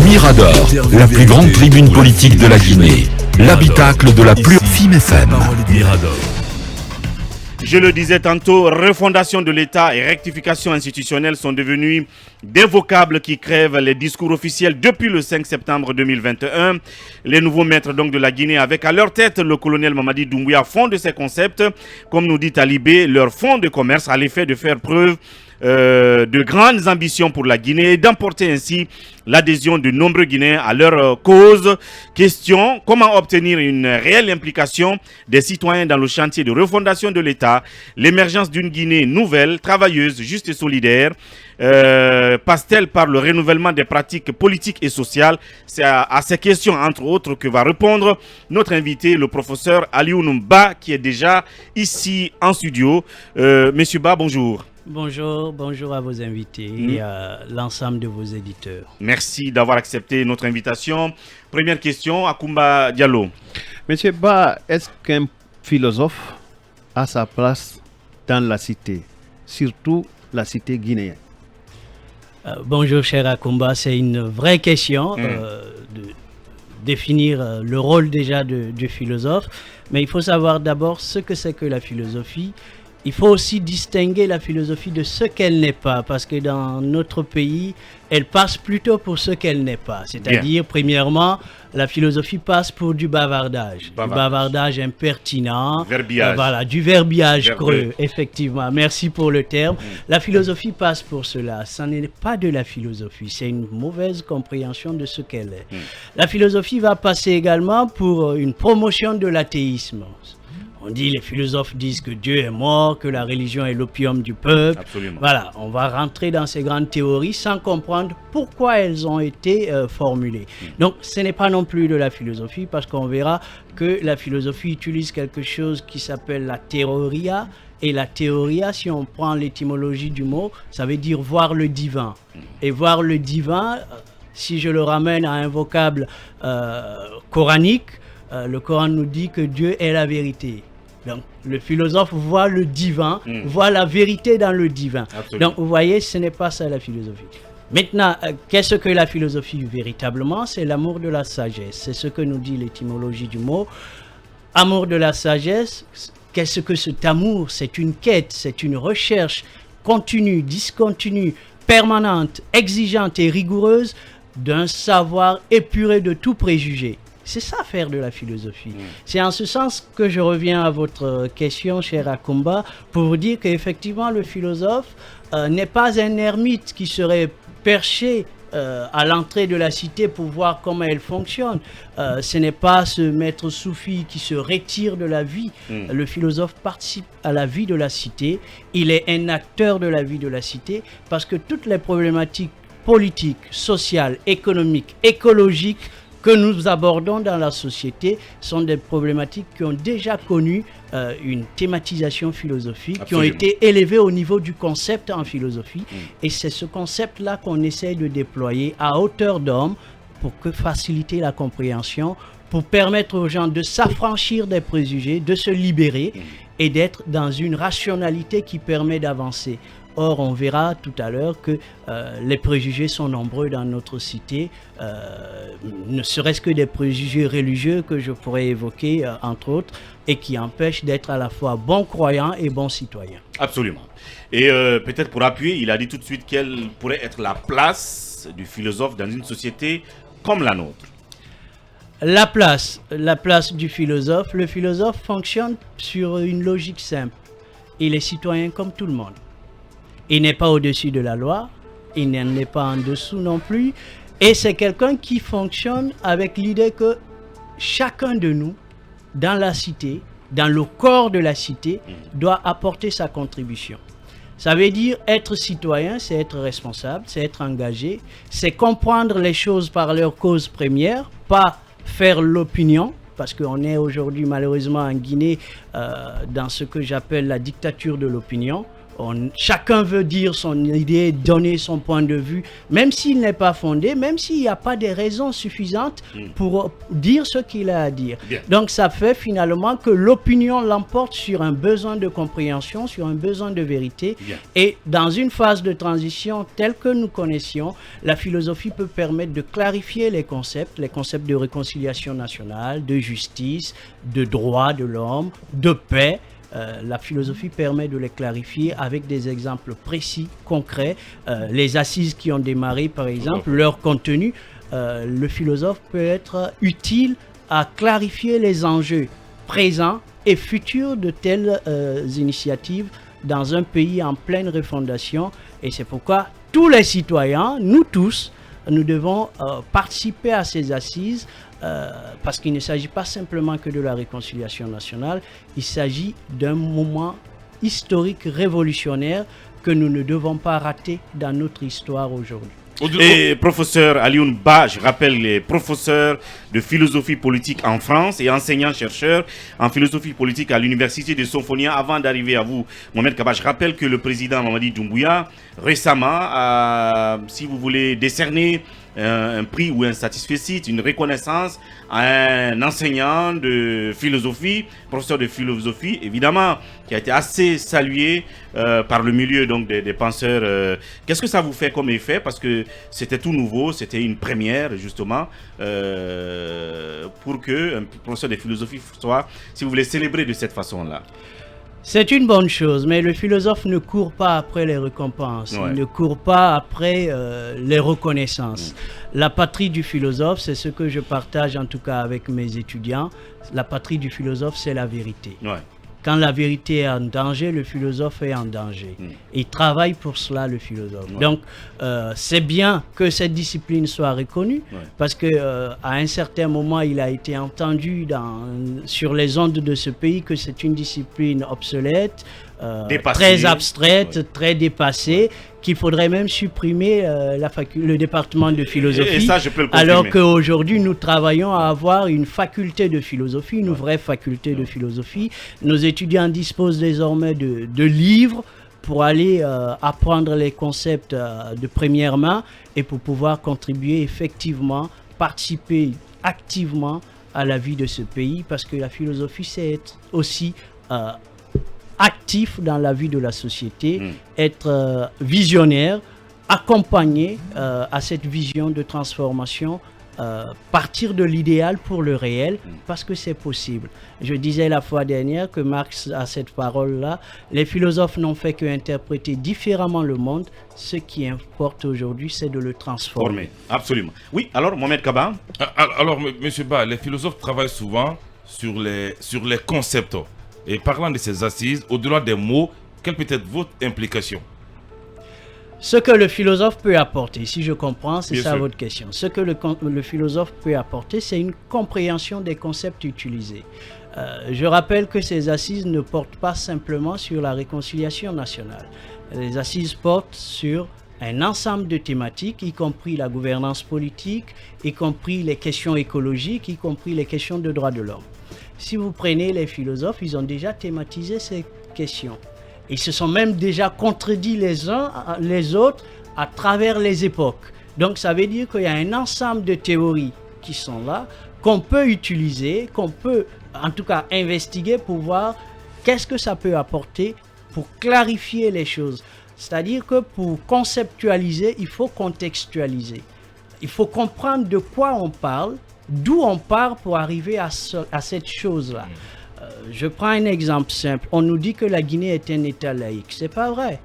Mirador, la plus grande tribune politique de la Guinée. L'habitacle de la plus FIM FM. Mirador. Je le disais tantôt, refondation de l'État et rectification institutionnelle sont devenus des vocables qui crèvent les discours officiels depuis le 5 septembre 2021. Les nouveaux maîtres donc de la Guinée, avec à leur tête le colonel Mamadi Doumbouya, font de ces concepts, comme nous dit Talibé, leur fonds de commerce à l'effet de faire preuve de grandes ambitions pour la Guinée et d'emporter ainsi l'adhésion de nombreux Guinéens à leur cause. Question, comment obtenir une réelle implication des citoyens dans le chantier de refondation de l'État, l'émergence d'une Guinée nouvelle, travailleuse, juste et solidaire, passe-t-elle par le renouvellement des pratiques politiques et sociales? C'est à ces questions, entre autres, que va répondre notre invité, le professeur Aliou Ba, qui est déjà ici en studio. Monsieur Ba, bonjour. Bonjour à vos invités et à l'ensemble de vos éditeurs. Merci d'avoir accepté notre invitation. Première question, Akoumba Diallo. Monsieur Ba, est-ce qu'un philosophe a sa place dans la cité, surtout la cité guinéenne? Bonjour cher Akoumba, c'est une vraie question de définir le rôle déjà du philosophe, mais il faut savoir d'abord ce que c'est que la philosophie. Il faut aussi distinguer la philosophie de ce qu'elle n'est pas, parce que dans notre pays, elle passe plutôt pour ce qu'elle n'est pas. C'est-à-dire, premièrement, la philosophie passe pour du bavardage impertinent, du verbiage creux, effectivement. Merci pour le terme. La philosophie passe pour cela. Ça n'est pas de la philosophie, c'est une mauvaise compréhension de ce qu'elle est. La philosophie va passer également pour une promotion de l'athéisme. On dit, les philosophes disent que Dieu est mort, que la religion est l'opium du peuple. Absolument. Voilà, on va rentrer dans ces grandes théories sans comprendre pourquoi elles ont été formulées. Donc, ce n'est pas non plus de la philosophie, parce qu'on verra que la philosophie utilise quelque chose qui s'appelle la théoria. Et la théoria, si on prend l'étymologie du mot, ça veut dire voir le divin. Et voir le divin, si je le ramène à un vocable coranique, le Coran nous dit que Dieu est la vérité. Donc, le philosophe voit le divin, voit la vérité dans le divin. Absolument. Donc, vous voyez, ce n'est pas ça la philosophie. Maintenant, qu'est-ce que la philosophie véritablement? C'est l'amour de la sagesse. C'est ce que nous dit l'étymologie du mot. Amour de la sagesse, qu'est-ce que cet amour? C'est une quête, c'est une recherche continue, discontinue, permanente, exigeante et rigoureuse d'un savoir épuré de tout préjugé. C'est ça faire de la philosophie. C'est en ce sens que je reviens à votre question, cher Akoumba, pour vous dire qu'effectivement le philosophe n'est pas un ermite qui serait perché à l'entrée de la cité pour voir comment elle fonctionne. Ce n'est pas ce maître soufi qui se retire de la vie. Le philosophe participe à la vie de la cité. Il est un acteur de la vie de la cité parce que toutes les problématiques politiques, sociales, économiques, écologiques que nous abordons dans la société sont des problématiques qui ont déjà connu une thématisation philosophique, qui ont été élevées au niveau du concept en philosophie. Et c'est ce concept-là qu'on essaie de déployer à hauteur d'homme pour faciliter la compréhension, pour permettre aux gens de s'affranchir des préjugés, de se libérer et d'être dans une rationalité qui permet d'avancer. Or, on verra tout à l'heure que les préjugés sont nombreux dans notre cité, ne serait-ce que des préjugés religieux que je pourrais évoquer, entre autres, et qui empêchent d'être à la fois bon croyant et bon citoyen. Absolument. Et peut-être pour appuyer, il a dit tout de suite quelle pourrait être la place du philosophe dans une société comme la nôtre. La place du philosophe, le philosophe fonctionne sur une logique simple. Il est citoyen comme tout le monde. Il n'est pas au-dessus de la loi, il n'en est pas en dessous non plus. Et c'est quelqu'un qui fonctionne avec l'idée que chacun de nous, dans la cité, dans le corps de la cité, doit apporter sa contribution. Ça veut dire être citoyen, c'est être responsable, c'est être engagé, c'est comprendre les choses par leur cause première, pas faire l'opinion, parce qu'on est aujourd'hui malheureusement en Guinée dans ce que j'appelle la dictature de l'opinion. chacun veut dire son idée, donner son point de vue, même s'il n'est pas fondé, même s'il n'y a pas des raisons suffisantes pour dire ce qu'il a à dire. Bien. Donc ça fait finalement que l'opinion l'emporte sur un besoin de compréhension, sur un besoin de vérité. Bien. Et dans une phase de transition telle que nous connaissions, la philosophie peut permettre de clarifier les concepts de réconciliation nationale, de justice, de droits de l'homme, de paix. La philosophie permet de les clarifier avec des exemples précis, concrets. Les assises qui ont démarré, par exemple, leur contenu, le philosophe peut être utile à clarifier les enjeux présents et futurs de telles initiatives dans un pays en pleine refondation. Et c'est pourquoi tous les citoyens, nous tous, nous devons participer à ces assises parce qu'il ne s'agit pas simplement que de la réconciliation nationale, il s'agit d'un moment historique révolutionnaire que nous ne devons pas rater dans notre histoire aujourd'hui. Et professeur Alioune Ba, je rappelle, les professeurs de philosophie politique en France et enseignant-chercheur en philosophie politique à l'université de Sofonia. Avant d'arriver à vous, Mohamed Kaba, je rappelle que le président Mamadi Doumbouya, récemment, a, si vous voulez, décerné un prix ou un satisfecit, une reconnaissance à un enseignant de philosophie, professeur de philosophie, évidemment, qui a été assez salué par le milieu donc des penseurs. Qu'est-ce que ça vous fait comme effet? Parce que c'était tout nouveau, c'était une première, justement, pour qu'un professeur de philosophie soit, si vous voulez, célébré de cette façon-là. C'est une bonne chose, mais le philosophe ne court pas après les récompenses, il ne court pas après les reconnaissances. La patrie du philosophe, c'est ce que je partage en tout cas avec mes étudiants, la patrie du philosophe, c'est la vérité. Quand la vérité est en danger, le philosophe est en danger. Il travaille pour cela, le philosophe. Donc, c'est bien que cette discipline soit reconnue, parce qu'à un certain moment, il a été entendu sur les ondes de ce pays que c'est une discipline obsolète, très abstraite, très dépassée, qu'il faudrait même supprimer le département de philosophie. Et ça, je peux le confirmer. Alors qu'aujourd'hui, nous travaillons à avoir une faculté de philosophie, une vraie faculté de philosophie. Nos étudiants disposent désormais de livres pour aller apprendre les concepts de première main et pour pouvoir contribuer effectivement, participer activement à la vie de ce pays, parce que la philosophie, c'est être aussi actif dans la vie de la société, être visionnaire, accompagner à cette vision de transformation, partir de l'idéal pour le réel, parce que c'est possible. Je disais la fois dernière que Marx a cette parole-là, les philosophes n'ont fait qu'interpréter différemment le monde, ce qui importe aujourd'hui, c'est de le transformer. Absolument. Oui, alors Mohamed Kaba. Alors, monsieur Ba, les philosophes travaillent souvent sur les concepts. Et parlant de ces assises, au-delà des mots, quelle peut être votre implication? Ce que le philosophe peut apporter, si je comprends, c'est Bien ça sûr. votre question. Ce que le philosophe peut apporter, c'est une compréhension des concepts utilisés. Je rappelle que ces assises ne portent pas simplement sur la réconciliation nationale. Les assises portent sur un ensemble de thématiques, y compris la gouvernance politique, y compris les questions écologiques, y compris les questions de droits de l'homme. Si vous prenez les philosophes, ils ont déjà thématisé ces questions. Ils se sont même déjà contredits les uns les autres à travers les époques. Donc ça veut dire qu'il y a un ensemble de théories qui sont là, qu'on peut utiliser, qu'on peut en tout cas investiguer pour voir qu'est-ce que ça peut apporter pour clarifier les choses. C'est-à-dire que pour conceptualiser, il faut contextualiser. Il faut comprendre de quoi on parle, d'où on part pour arriver à cette chose-là. Je prends un exemple simple. On nous dit que la Guinée est un État laïque. C'est pas vrai.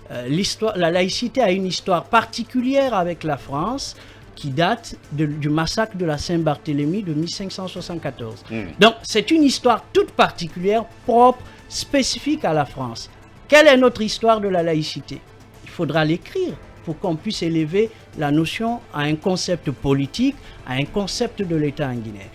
La laïcité a une histoire particulière avec la France qui date du massacre de la Saint-Barthélemy de 1574. Donc, c'est une histoire toute particulière, propre, spécifique à la France. Quelle est notre histoire de la laïcité? Il faudra l'écrire pour qu'on puisse élever la notion à un concept politique, à un concept de l'État en Guinée.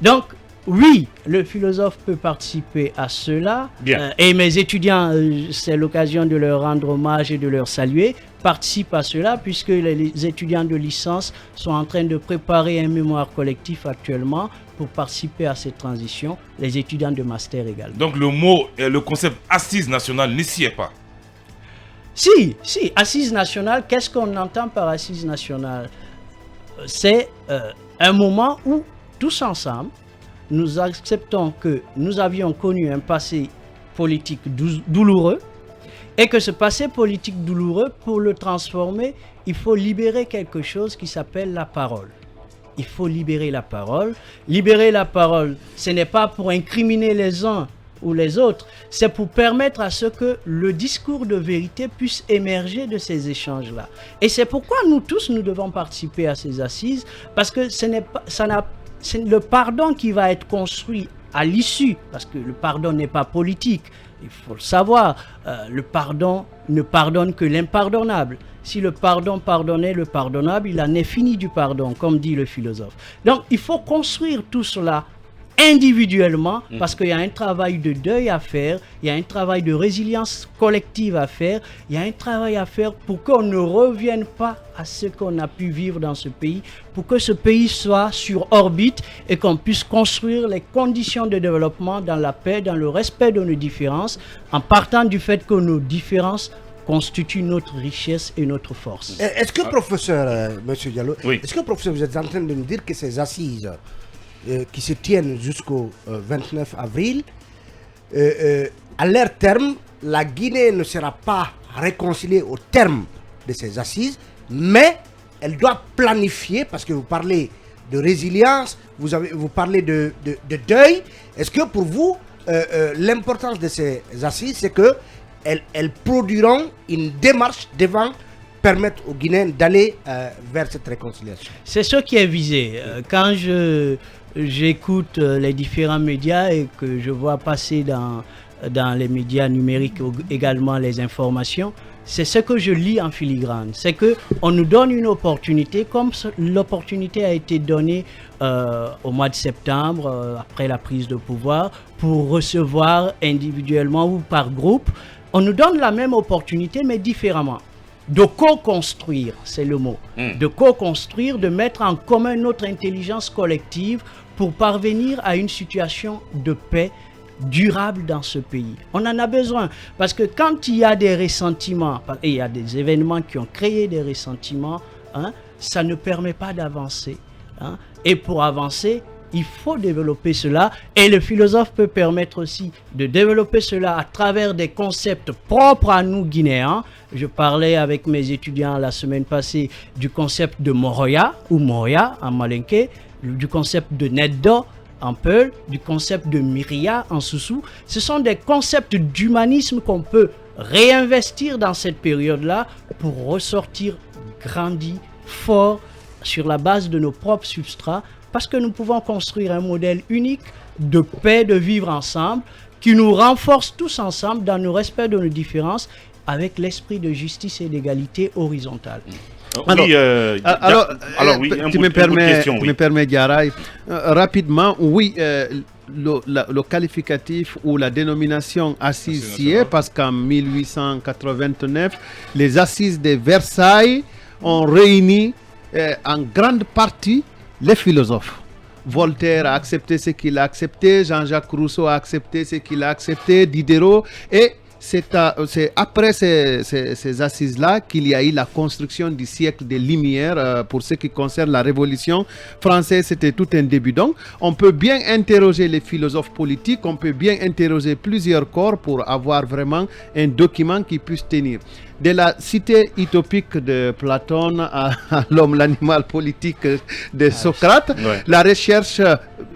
Donc, oui, le philosophe peut participer à cela. Et mes étudiants, c'est l'occasion de leur rendre hommage et de leur saluer, participent à cela puisque les étudiants de licence sont en train de préparer un mémoire collectif actuellement pour participer à cette transition, les étudiants de master également. Donc le mot et le concept assise nationale n'y s'y est pas. Si, assise nationale, qu'est-ce qu'on entend par assise nationale? C'est un moment où, tous ensemble, nous acceptons que nous avions connu un passé politique douloureux et que ce passé politique douloureux, pour le transformer, il faut libérer quelque chose qui s'appelle la parole. Il faut libérer la parole. Libérer la parole, ce n'est pas pour incriminer les uns ou les autres, c'est pour permettre à ce que le discours de vérité puisse émerger de ces échanges-là. Et c'est pourquoi nous tous, nous devons participer à ces assises, parce que c'est le pardon qui va être construit à l'issue, parce que le pardon n'est pas politique, il faut le savoir, le pardon ne pardonne que l'impardonnable. Si le pardon pardonnait le pardonnable, il en est fini du pardon, comme dit le philosophe. Donc il faut construire tout cela individuellement, parce qu'il y a un travail de deuil à faire, il y a un travail de résilience collective à faire, il y a un travail à faire pour qu'on ne revienne pas à ce qu'on a pu vivre dans ce pays, pour que ce pays soit sur orbite et qu'on puisse construire les conditions de développement dans la paix, dans le respect de nos différences, en partant du fait que nos différences constituent notre richesse et notre force. Est-ce que, professeur, monsieur Diallo, oui. Est-ce que, professeur, vous êtes en train de nous dire que ces assises qui se tiennent jusqu'au 29 avril, à leur terme, la Guinée ne sera pas réconciliée au terme de ces assises, mais elle doit planifier, parce que vous parlez de résilience, vous parlez de deuil. Est-ce que pour vous, l'importance de ces assises, c'est qu'elles produiront une démarche devant permettre aux Guinéens d'aller vers cette réconciliation? C'est ce qui est visé. Quand j'écoute les différents médias et que je vois passer dans les médias numériques également les informations, c'est ce que je lis en filigrane. C'est qu'on nous donne une opportunité, comme l'opportunité a été donnée au mois de septembre, après la prise de pouvoir, pour recevoir individuellement ou par groupe. On nous donne la même opportunité, mais différemment. De co-construire, c'est le mot. De co-construire, de mettre en commun notre intelligence collective pour parvenir à une situation de paix durable dans ce pays. On en a besoin, parce que quand il y a des ressentiments, et il y a des événements qui ont créé des ressentiments, ça ne permet pas d'avancer. Et pour avancer, il faut développer cela, et le philosophe peut permettre aussi de développer cela à travers des concepts propres à nous Guinéens. Je parlais avec mes étudiants la semaine passée du concept de Moroya, ou Moria en malinké, du concept de Neddo en Peul, du concept de Miria en Soussou. Ce sont des concepts d'humanisme qu'on peut réinvestir dans cette période-là pour ressortir grandi, fort, sur la base de nos propres substrats, parce que nous pouvons construire un modèle unique de paix, de vivre ensemble, qui nous renforce tous ensemble dans le respect de nos différences, avec l'esprit de justice et d'égalité horizontale. Tu me permets, Diarra, rapidement, oui, le qualificatif ou la dénomination assise y est, parce qu'en 1889, les assises de Versailles ont réuni en grande partie les philosophes. Voltaire a accepté ce qu'il a accepté, Jean-Jacques Rousseau a accepté ce qu'il a accepté, Diderot, et c'est après ces assises-là qu'il y a eu la construction du siècle des Lumières. Pour ce qui concerne la Révolution française, c'était tout un début. Donc, on peut bien interroger les philosophes politiques, on peut bien interroger plusieurs corps pour avoir vraiment un document qui puisse tenir. De la cité utopique de Platon à l'homme, l'animal politique de Socrate, la recherche,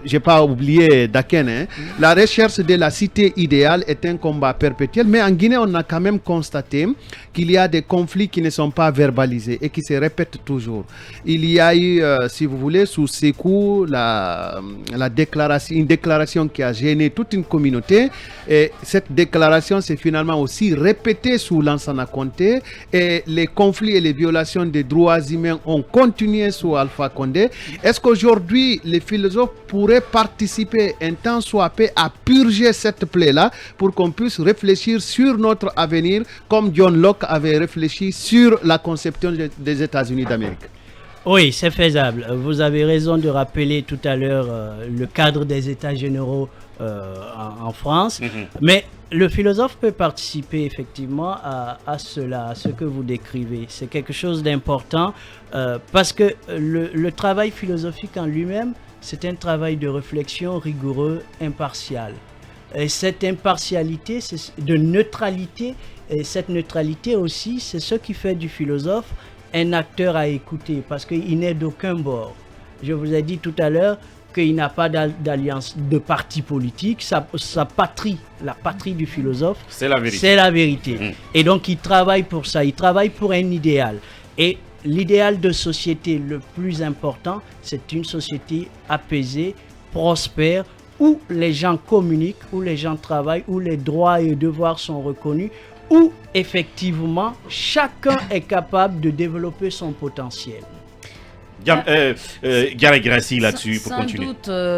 j'ai pas oublié Daken, la recherche de la cité idéale est un combat perpétuel, mais en Guinée, on a quand même constaté qu'il y a des conflits qui ne sont pas verbalisés et qui se répètent toujours. Il y a eu, si vous voulez, sous Sékou, une déclaration qui a gêné toute une communauté, et cette déclaration s'est finalement aussi répétée sous Lansana Conté, et les conflits et les violations des droits humains ont continué sous Alpha Condé. Est-ce qu'aujourd'hui, les philosophes pourraient participer un temps soit peu à purger cette plaie-là pour qu'on puisse réfléchir sur notre avenir comme John Locke avait réfléchi sur la conception des États-Unis d'Amérique? Oui, c'est faisable. Vous avez raison de rappeler tout à l'heure le cadre des États généraux en France. Mais Le philosophe peut participer effectivement à cela, à ce que vous décrivez. C'est quelque chose d'important parce que le travail philosophique en lui-même, c'est un travail de réflexion rigoureux, impartial. Et cette impartialité, de neutralité, et cette neutralité aussi, c'est ce qui fait du philosophe un acteur à écouter parce qu'il n'est d'aucun bord. Je vous ai dit tout à l'heure qu'il n'a pas d'alliance de parti politique. Sa patrie, la patrie du philosophe, c'est la vérité. C'est la vérité. Et donc il travaille pour ça, il travaille pour un idéal. Et l'idéal de société le plus important, c'est une société apaisée, prospère, où les gens communiquent, où les gens travaillent, où les droits et devoirs sont reconnus, où effectivement chacun est capable de développer son potentiel. Gary Grassi là-dessus pour continuer.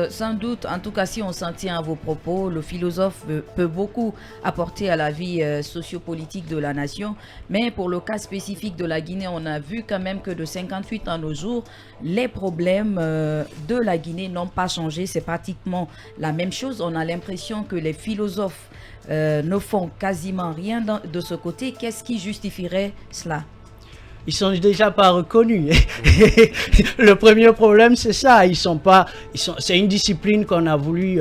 Sans doute, en tout cas si on s'en tient à vos propos, le philosophe peut beaucoup apporter à la vie sociopolitique de la nation, mais pour le cas spécifique de la Guinée, on a vu quand même que de 58 à nos jours, les problèmes de la Guinée n'ont pas changé, c'est pratiquement la même chose. On a l'impression que les philosophes ne font quasiment rien de ce côté. Qu'est-ce qui justifierait cela ? Ils sont déjà pas reconnus. Le premier problème, c'est ça. C'est une discipline qu'on a voulu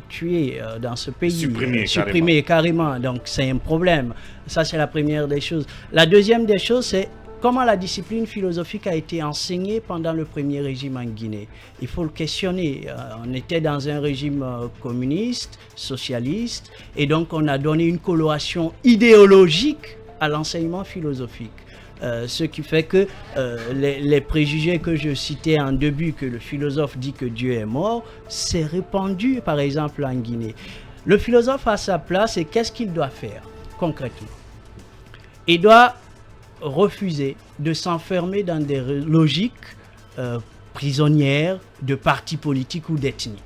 tuer dans ce pays. Supprimer carrément. Donc, c'est un problème. Ça, c'est la première des choses. La deuxième des choses, c'est comment la discipline philosophique a été enseignée pendant le premier régime en Guinée. Il faut le questionner. On était dans un régime communiste, socialiste, et donc on a donné une coloration idéologique à l'enseignement philosophique. Ce qui fait que les préjugés que je citais en début, que le philosophe dit que Dieu est mort, c'est répandu par exemple en Guinée. Le philosophe a sa place et qu'est-ce qu'il doit faire concrètement? Il doit refuser de s'enfermer dans des logiques prisonnières de partis politiques ou d'ethnie.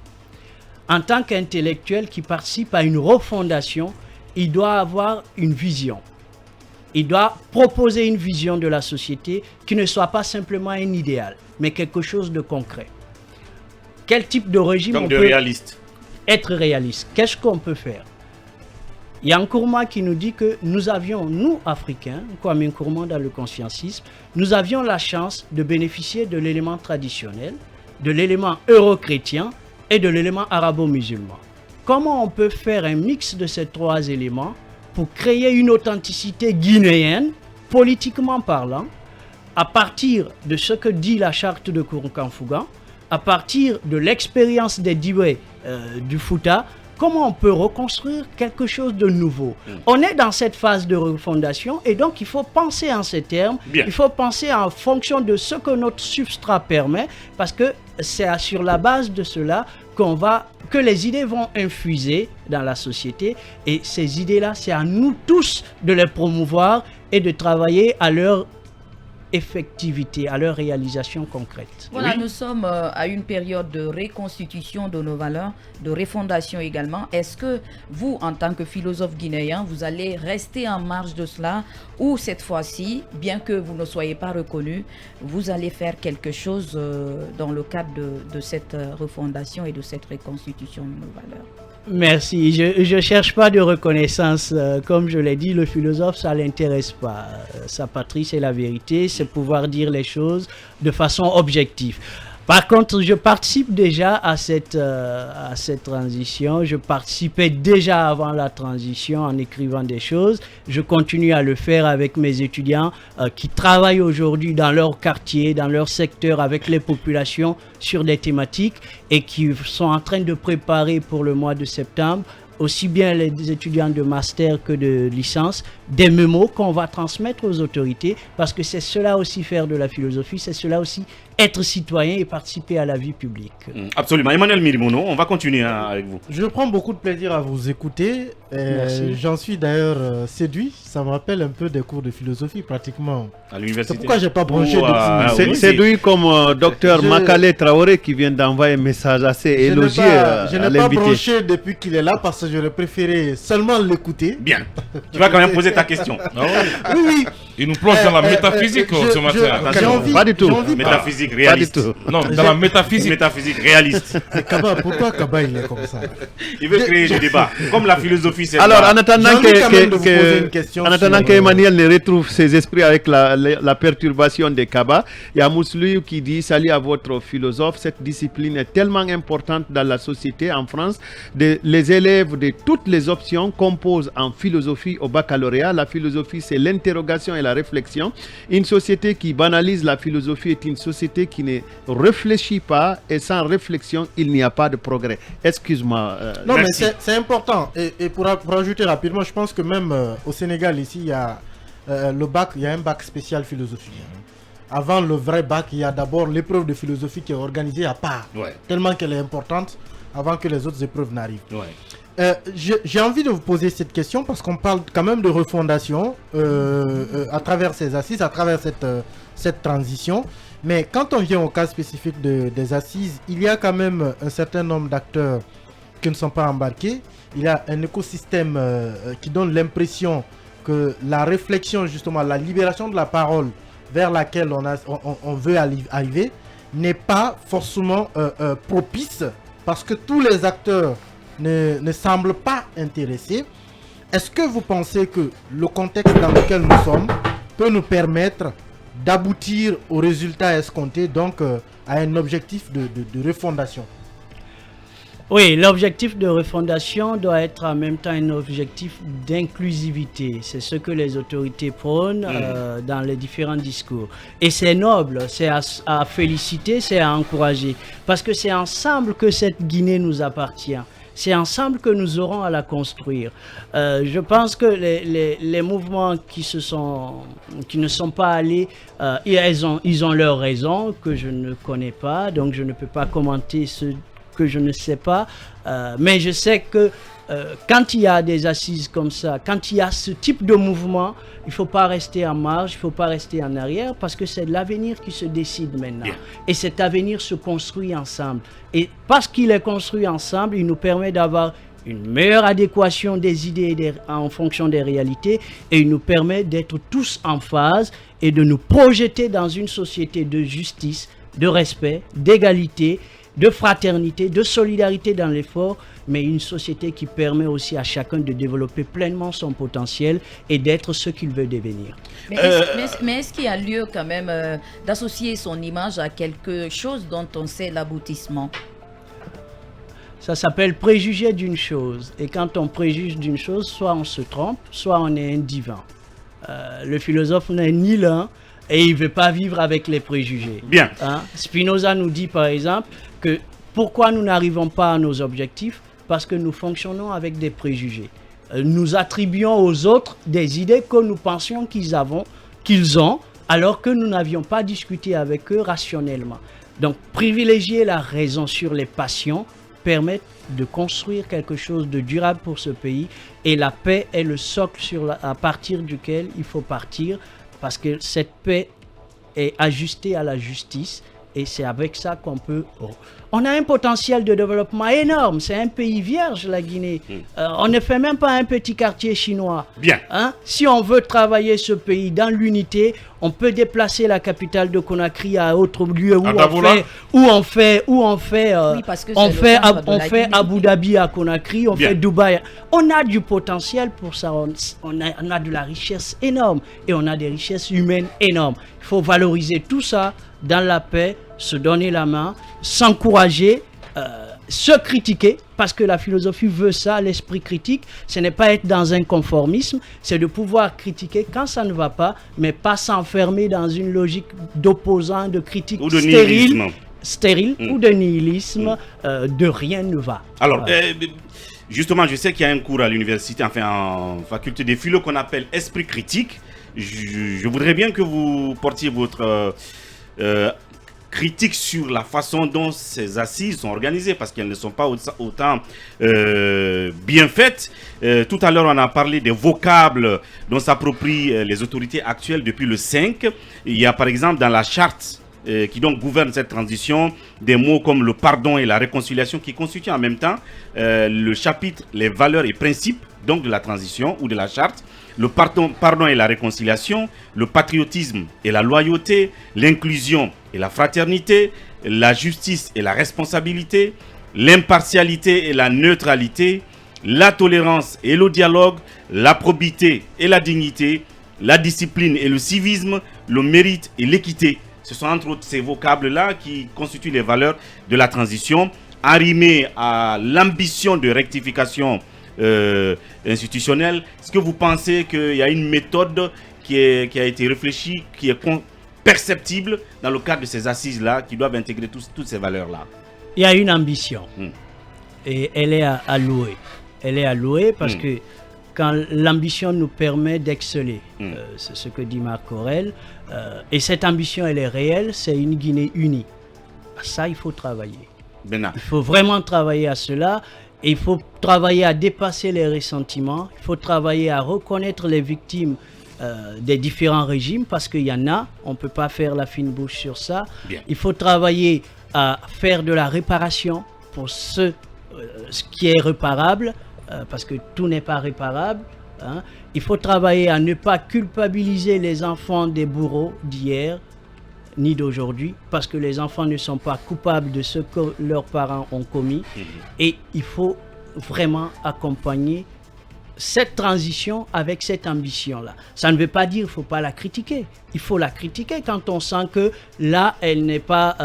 En tant qu'intellectuel qui participe à une refondation, il doit avoir une vision. Il doit proposer une vision de la société qui ne soit pas simplement un idéal, mais quelque chose de concret. Quel type de régime on peut réaliste. Être réaliste? Qu'est-ce qu'on peut faire? Il y a Nkrumah qui nous dit que nous avions, nous Africains, Kwame Nkrumah dans le conscientisme, nous avions la chance de bénéficier de l'élément traditionnel, de l'élément euro-chrétien et de l'élément arabo-musulman. Comment on peut faire un mix de ces trois éléments pour créer une authenticité guinéenne, politiquement parlant, à partir de ce que dit la charte de Kourou-Kanfougan, à partir de l'expérience des Diwé du Fouta, comment on peut reconstruire quelque chose de nouveau? On est dans cette phase de refondation et donc il faut penser en ces termes. Bien. Il faut penser en fonction de ce que notre substrat permet parce que c'est sur la base de cela que les idées vont infuser dans la société et ces idées-là, c'est à nous tous de les promouvoir et de travailler à leur effectivité, à leur réalisation concrète. Voilà, oui. Nous sommes à une période de reconstitution de nos valeurs, de refondation également. Est-ce que vous, en tant que philosophe guinéen, vous allez rester en marge de cela ou cette fois-ci, bien que vous ne soyez pas reconnu, vous allez faire quelque chose dans le cadre de cette refondation et de cette reconstitution de nos valeurs? Merci. Je ne cherche pas de reconnaissance. Comme je l'ai dit, le philosophe, ça ne l'intéresse pas. Sa patrie, c'est la vérité, c'est pouvoir dire les choses de façon objective. Par contre, je participe déjà à cette transition. Je participais déjà avant la transition en écrivant des choses. Je continue à le faire avec mes étudiants qui travaillent aujourd'hui dans leur quartier, dans leur secteur, avec les populations sur des thématiques et qui sont en train de préparer pour le mois de septembre, aussi bien les étudiants de master que de licence, des mémos qu'on va transmettre aux autorités parce que c'est cela aussi faire de la philosophie, c'est cela aussi être citoyen et participer à la vie publique. Absolument. Emmanuel Mirimono, on va continuer avec vous. Je prends beaucoup de plaisir à vous écouter. J'en suis d'ailleurs séduit. Ça me rappelle un peu des cours de philosophie pratiquement. À l'université. C'est pourquoi je n'ai pas branché depuis. Séduit comme docteur Makale Traoré qui vient d'envoyer un message assez élogieux à l'invité. Je n'ai pas branché depuis qu'il est là parce que j'aurais préféré seulement l'écouter. Bien. Tu vas quand même poser ta question. Oui. Il nous plonge dans la métaphysique ce matin. Pas du tout. Métaphysique réaliste. Non, dans la métaphysique. Métaphysique réaliste. Kaba, pourquoi Kaba il est comme ça? Il veut créer du débat. Comme la philosophie, c'est. Alors, en attendant qu'Emmanuel ne retrouve ses esprits avec la perturbation des Kaba, il y a Mousselou qui dit: salut à votre philosophe, cette discipline est tellement importante dans la société en France. Les élèves de toutes les options composent en philosophie au baccalauréat. La philosophie, c'est l'interrogation et la réflexion. Une société qui banalise la philosophie est une société qui ne réfléchit pas, et sans réflexion, il n'y a pas de progrès. Excuse-moi. Non, merci. Mais c'est important. Et pour ajouter rapidement, je pense que même au Sénégal, ici, il y a le bac, il y a un bac spécial philosophie. Avant le vrai bac, il y a d'abord l'épreuve de philosophie qui est organisée à part, tellement qu'elle est importante, avant que les autres épreuves n'arrivent. J'ai envie de vous poser cette question parce qu'on parle quand même de refondation à travers ces assises, à travers cette transition. Mais quand on vient au cas spécifique des assises, il y a quand même un certain nombre d'acteurs qui ne sont pas embarqués. Il y a un écosystème qui donne l'impression que la réflexion, justement, la libération de la parole vers laquelle on veut arriver n'est pas forcément propice parce que tous les acteurs ne semblent pas intéressés. Est-ce que vous pensez que le contexte dans lequel nous sommes peut nous permettre d'aboutir au résultat escompté, donc à un objectif de refondation? Oui, l'objectif de refondation doit être en même temps un objectif d'inclusivité. C'est ce que les autorités prônent dans les différents discours. Et c'est noble, c'est à féliciter, c'est à encourager. Parce que c'est ensemble que cette Guinée nous appartient. C'est ensemble que nous aurons à la construire. Je pense que les mouvements qui ne sont pas allés, ils ont leurs raisons que je ne connais pas, donc je ne peux pas commenter ce que je ne sais pas, mais je sais que quand il y a des assises comme ça, quand il y a ce type de mouvement, il ne faut pas rester en marge, il ne faut pas rester en arrière, parce que c'est l'avenir qui se décide maintenant. Bien. Et cet avenir se construit ensemble. Et parce qu'il est construit ensemble, il nous permet d'avoir une meilleure adéquation des idées en fonction des réalités, et il nous permet d'être tous en phase et de nous projeter dans une société de justice, de respect, d'égalité, de fraternité, de solidarité dans l'effort, mais une société qui permet aussi à chacun de développer pleinement son potentiel et d'être ce qu'il veut devenir. Mais est-ce qu'il y a lieu quand même d'associer son image à quelque chose dont on sait l'aboutissement? Ça s'appelle préjuger d'une chose. Et quand on préjuge d'une chose, soit on se trompe, soit on est un divin. Le philosophe n'est ni l'un, et il ne veut pas vivre avec les préjugés. Bien. Spinoza nous dit par exemple que pourquoi nous n'arrivons pas à nos objectifs? Parce que nous fonctionnons avec des préjugés. Nous attribuons aux autres des idées que nous pensions qu'ils ont, alors que nous n'avions pas discuté avec eux rationnellement. Donc privilégier la raison sur les passions permet de construire quelque chose de durable pour ce pays, et la paix est le socle à partir duquel il faut partir, parce que cette paix est ajustée à la justice, et c'est avec ça qu'on peut... On a un potentiel de développement énorme, c'est un pays vierge, la Guinée. On ne fait même pas un petit quartier chinois. Bien. Si on veut travailler ce pays dans l'unité, on peut déplacer la capitale de Conakry à autre lieu où on fait Abu Dhabi à Conakry, on fait Dubaï. On a du potentiel pour ça, on a de la richesse énorme, et on a des richesses humaines énormes. Il faut valoriser tout ça dans la paix, se donner la main, s'encourager, se critiquer, parce que la philosophie veut ça, l'esprit critique. Ce n'est pas être dans un conformisme, c'est de pouvoir critiquer quand ça ne va pas, mais pas s'enfermer dans une logique d'opposant, de critique ou de stérile ou de nihilisme, de rien ne va. Alors, justement, je sais qu'il y a un cours à l'université, enfin en faculté des philo, qu'on appelle esprit critique. Je voudrais bien que vous portiez votre critique sur la façon dont ces assises sont organisées, parce qu'elles ne sont pas autant bien faites. Tout à l'heure, on a parlé des vocables dont s'approprient les autorités actuelles depuis le 5. Il y a par exemple dans la charte qui donc gouverne cette transition, des mots comme le pardon et la réconciliation, qui constituent en même temps le chapitre les valeurs et principes donc de la transition ou de la charte. le pardon et la réconciliation, le patriotisme et la loyauté, l'inclusion et la fraternité, la justice et la responsabilité, l'impartialité et la neutralité, la tolérance et le dialogue, la probité et la dignité, la discipline et le civisme, le mérite et l'équité. Ce sont entre autres ces vocables-là qui constituent les valeurs de la transition, arrimées à l'ambition de rectification institutionnelle. Est-ce que vous pensez qu'il y a une méthode qui a été réfléchie, qui est perceptible dans le cadre de ces assises-là, qui doivent intégrer toutes ces valeurs-là? Il y a une ambition et elle est à louer. Elle est à louer parce que quand l'ambition nous permet d'exceller, c'est ce que dit Marc Aurèle, et cette ambition elle est réelle, c'est une Guinée unie. Ça, il faut travailler. Il faut vraiment travailler à cela. Et il faut travailler à dépasser les ressentiments. Il faut travailler à reconnaître les victimes des différents régimes parce qu'il y en a. On ne peut pas faire la fine bouche sur ça. Il faut travailler à faire de la réparation pour ce qui est réparable parce que tout n'est pas réparable. Hein. Il faut travailler à ne pas culpabiliser les enfants des bourreaux d'hier ni d'aujourd'hui, parce que les enfants ne sont pas coupables de ce que leurs parents ont commis. Et il faut vraiment accompagner cette transition avec cette ambition-là. Ça ne veut pas dire qu'il ne faut pas la critiquer. Il faut la critiquer quand on sent que là, elle n'est pas,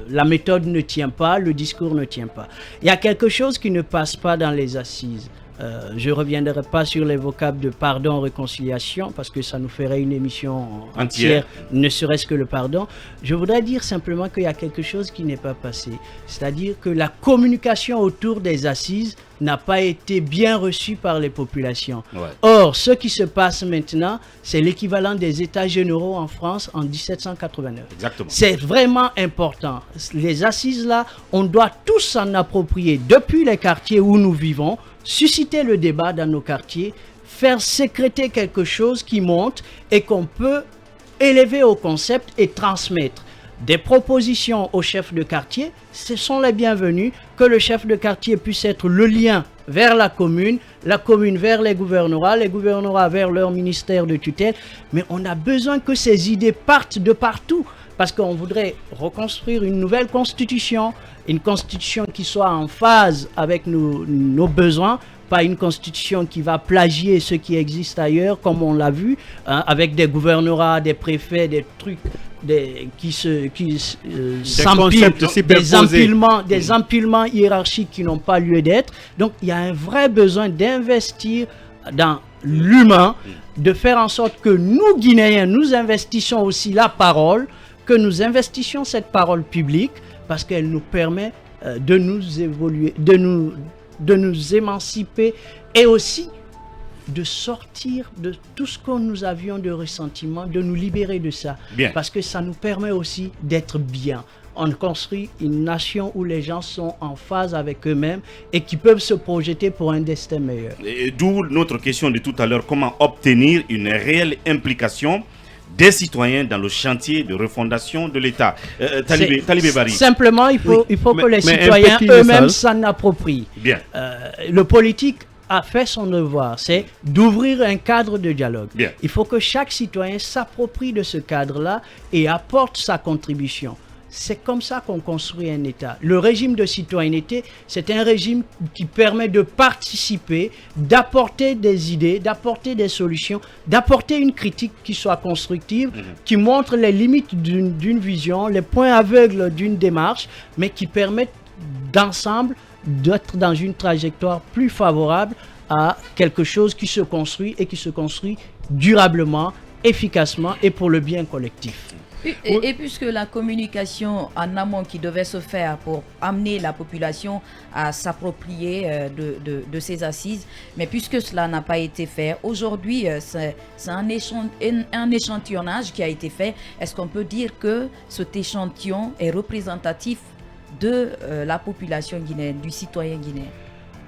la méthode ne tient pas, le discours ne tient pas. Il y a quelque chose qui ne passe pas dans les assises. Je ne reviendrai pas sur les vocables de pardon, réconciliation, parce que ça nous ferait une émission entière, ne serait-ce que le pardon. Je voudrais dire simplement qu'il y a quelque chose qui n'est pas passé. C'est-à-dire que la communication autour des assises n'a pas été bien reçue par les populations. Or, ce qui se passe maintenant, c'est l'équivalent des États généraux en France en 1789. C'est vraiment important. Les assises-là, on doit tous s'en approprier depuis les quartiers où nous vivons, susciter le débat dans nos quartiers, faire sécréter quelque chose qui monte et qu'on peut élever au concept et transmettre. Des propositions au chef de quartier, ce sont les bienvenus, que le chef de quartier puisse être le lien vers la commune vers les gouverneurs vers leur ministère de tutelle, mais on a besoin que ces idées partent de partout, parce qu'on voudrait reconstruire une nouvelle constitution, une constitution qui soit en phase avec nos besoins, pas une constitution qui va plagier ce qui existe ailleurs, comme on l'a vu, hein, avec des gouvernorats, des préfets, des trucs s'empilent, des empilements hiérarchiques qui n'ont pas lieu d'être. Donc il y a un vrai besoin d'investir dans l'humain, de faire en sorte que nous, Guinéens, nous investissons aussi la parole, que nous investissions cette parole publique, parce qu'elle nous permet de nous évoluer, de nous émanciper et aussi de sortir de tout ce que nous avions de ressentiment, de nous libérer de ça. Parce que ça nous permet aussi d'être bien. On construit une nation où les gens sont en phase avec eux-mêmes et qui peuvent se projeter pour un destin meilleur. D'où notre question de tout à l'heure, comment obtenir une réelle implication des citoyens dans le chantier de refondation de l'État. Talibé Bari. Simplement, il faut que les citoyens eux-mêmes s'en approprient. Le politique a fait son devoir, c'est d'ouvrir un cadre de dialogue. Il faut que chaque citoyen s'approprie de ce cadre-là et apporte sa contribution. C'est comme ça qu'on construit un État. Le régime de citoyenneté, c'est un régime qui permet de participer, d'apporter des idées, d'apporter des solutions, d'apporter une critique qui soit constructive, qui montre les limites d'une vision, les points aveugles d'une démarche, mais qui permettent d'ensemble d'être dans une trajectoire plus favorable à quelque chose qui se construit et qui se construit durablement, efficacement et pour le bien collectif. Et puisque la communication en amont qui devait se faire pour amener la population à s'approprier de ces assises, mais puisque cela n'a pas été fait, aujourd'hui c'est un échantillonnage qui a été fait. Est-ce qu'on peut dire que cet échantillon est représentatif de la population guinéenne, du citoyen guinéen?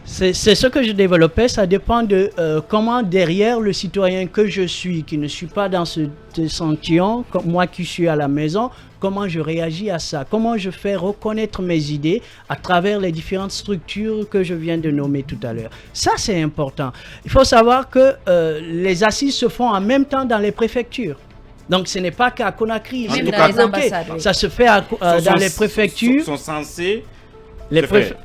C'est ce que je développais, ça dépend de comment derrière le citoyen que je suis, qui ne suis pas dans ce échantillon, comme moi qui suis à la maison, comment je réagis à ça, comment je fais reconnaître mes idées à travers les différentes structures que je viens de nommer tout à l'heure. Ça, c'est important. Il faut savoir que les assises se font en même temps dans les préfectures. Donc, ce n'est pas qu'à Conakry, même dans les ambassades. Oui. Ça se fait dans les préfectures. Sont censés...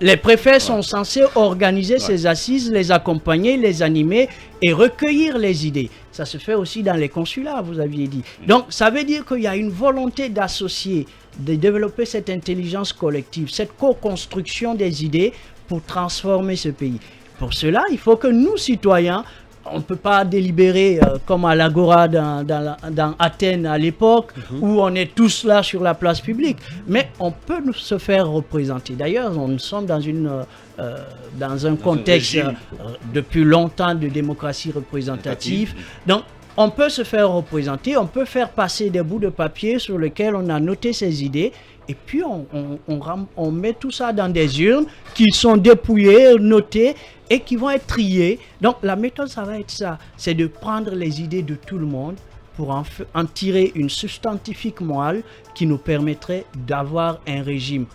Les préfets sont censés organiser ces assises, les accompagner, les animer et recueillir les idées. Ça se fait aussi dans les consulats, vous aviez dit. Donc, ça veut dire qu'il y a une volonté d'associer, de développer cette intelligence collective, cette co-construction des idées pour transformer ce pays. Pour cela, il faut que nous, citoyens, on ne peut pas délibérer comme à l'Agora dans Athènes à l'époque, où on est tous là sur la place publique. Mais on peut se faire représenter. D'ailleurs, nous sommes dans un contexte depuis longtemps de démocratie représentative. Donc, on peut se faire représenter, on peut faire passer des bouts de papier sur lesquels on a noté ses idées. Et puis, on met tout ça dans des urnes qui sont dépouillées, notées et qui vont être triées. Donc, la méthode, ça va être ça. C'est de prendre les idées de tout le monde pour en tirer une substantifique moelle qui nous permettrait d'avoir un régime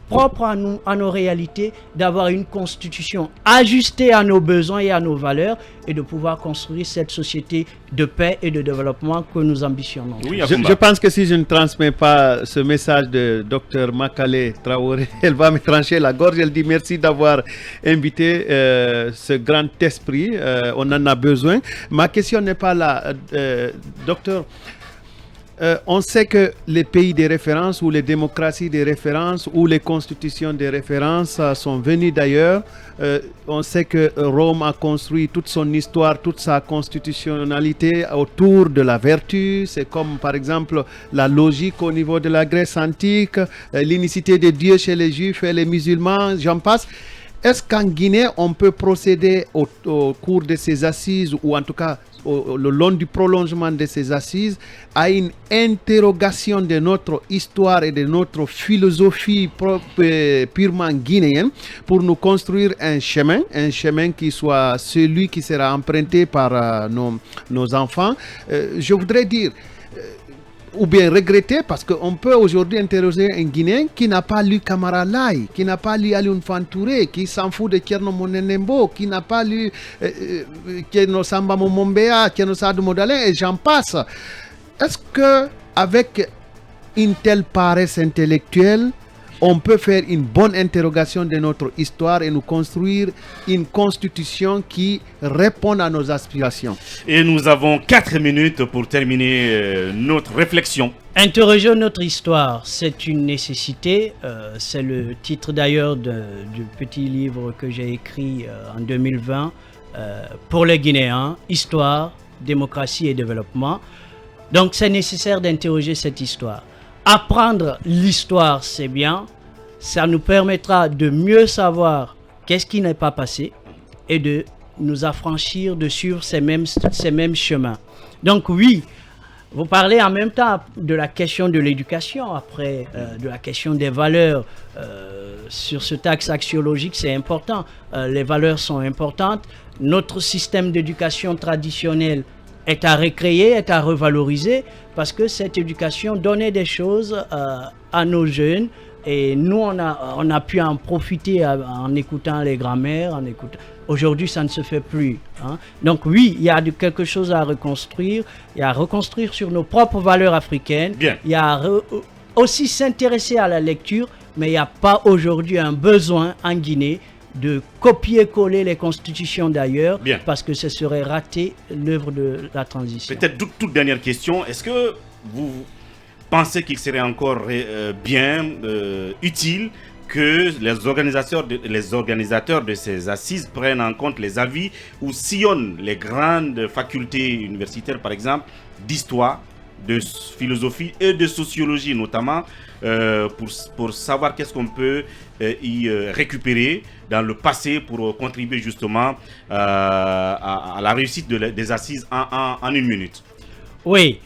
propre à nous, à nos réalités, d'avoir une constitution ajustée à nos besoins et à nos valeurs et de pouvoir construire cette société de paix et de développement que nous ambitionnons. Oui, je pense que si je ne transmets pas ce message de Dr Makale Traoré, elle va me trancher la gorge. Elle dit merci d'avoir invité ce grand esprit. On en a besoin. Ma question n'est pas là, docteur. On sait que les pays de référence ou les démocraties de référence ou les constitutions de référence sont venues d'ailleurs. On sait que Rome a construit toute son histoire, toute sa constitutionnalité autour de la vertu. C'est comme par exemple la logique au niveau de la Grèce antique, l'unicité de Dieu chez les juifs et les musulmans, j'en passe. Est-ce qu'en Guinée, on peut procéder au cours de ces assises ou en tout cas le long du prolongement de ces assises, à une interrogation de notre histoire et de notre philosophie purement guinéenne pour nous construire un chemin qui soit celui qui sera emprunté par nos enfants. Je voudrais dire, ou bien regretter, parce qu'on peut aujourd'hui interroger un Guinéen qui n'a pas lu Camara Lai, qui n'a pas lu Alioune Fantouré, qui s'en fout de Thierno Monenembo, qui n'a pas lu Thierno Samba Momombea, Thierno Sadou Modalin, et j'en passe. Est-ce que avec une telle paresse intellectuelle, on peut faire une bonne interrogation de notre histoire et nous construire une constitution qui réponde à nos aspirations? Et nous avons 4 minutes pour terminer notre réflexion. Interroger notre histoire, c'est une nécessité. C'est le titre d'ailleurs du petit livre que j'ai écrit en 2020 pour les Guinéens, Histoire, démocratie et développement. Donc c'est nécessaire d'interroger cette histoire. Apprendre l'histoire, c'est bien. Ça nous permettra de mieux savoir qu'est-ce qui n'est pas passé et de nous affranchir de suivre ces mêmes chemins. Donc oui, vous parlez en même temps de la question de l'éducation, après de la question des valeurs. Sur ce axe axiologique, c'est important. Les valeurs sont importantes. Notre système d'éducation traditionnel est à recréer, est à revaloriser, parce que cette éducation donnait des choses à nos jeunes, et nous on a pu en profiter en écoutant les grands-mères, Aujourd'hui ça ne se fait plus, hein. Donc oui, il y a quelque chose à reconstruire, il y a à reconstruire sur nos propres valeurs africaines. Bien. Il y a aussi s'intéresser à la lecture, mais il n'y a pas aujourd'hui un besoin en Guinée de copier-coller les constitutions d'ailleurs, parce que ce serait rater l'œuvre de la transition. Peut-être toute dernière question, est-ce que vous pensez qu'il serait encore utile que les organisateurs de ces assises prennent en compte les avis ou sillonnent les grandes facultés universitaires, par exemple, d'histoire, de philosophie et de sociologie notamment, pour savoir qu'est-ce qu'on peut y récupérer dans le passé pour contribuer justement à la réussite des assises en une minute? Oui,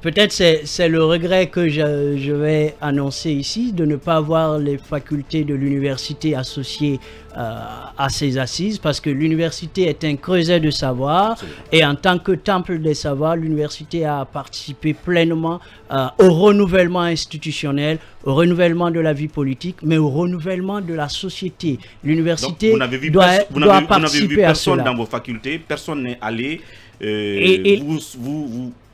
peut-être c'est le regret que je vais annoncer ici de ne pas avoir les facultés de l'université associées à ces assises, parce que l'université est un creuset de savoir et en tant que temple des savoirs, l'université a participé pleinement au renouvellement institutionnel, au renouvellement de la vie politique, mais au renouvellement de la société. L'université doit participer à cela. Personne dans vos facultés, personne n'est allé.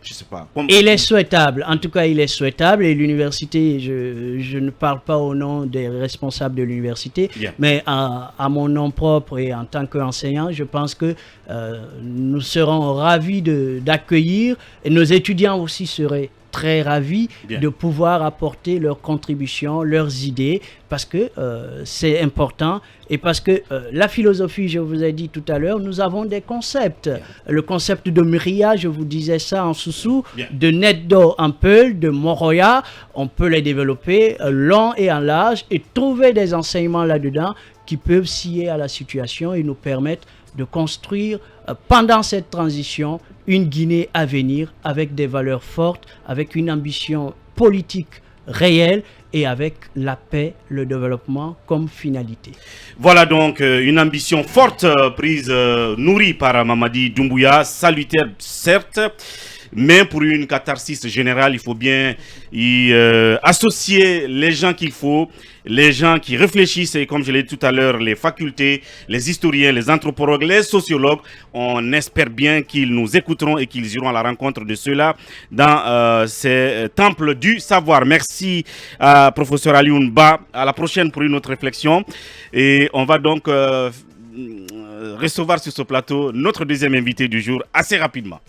Je sais pas. Il est souhaitable, en tout cas il est souhaitable, et l'université, je ne parle pas au nom des responsables de l'université, mais à mon nom propre et en tant qu'enseignant, je pense que nous serons ravis d'accueillir, et nos étudiants aussi seraient très ravis de pouvoir apporter leurs contributions, leurs idées, parce que c'est important et parce que la philosophie, je vous ai dit tout à l'heure, nous avons des concepts. Le concept de Myria, je vous disais ça en sous-sous, de Netdo en Peul, de Moroya, on peut les développer long et en large et trouver des enseignements là-dedans qui peuvent scier à la situation et nous permettre de construire pendant cette transition une Guinée à venir avec des valeurs fortes, avec une ambition politique réelle et avec la paix, le développement comme finalité. Voilà donc une ambition forte nourrie par Mamadi Doumbouya, salutaire certes, mais pour une catharsis générale, il faut bien y associer les gens qu'il faut, les gens qui réfléchissent, et comme je l'ai dit tout à l'heure, les facultés, les historiens, les anthropologues, les sociologues. On espère bien qu'ils nous écouteront et qu'ils iront à la rencontre de ceux-là dans ces temples du savoir. Merci à professeur Alioune Ba. À la prochaine pour une autre réflexion. Et on va donc recevoir sur ce plateau notre deuxième invité du jour assez rapidement.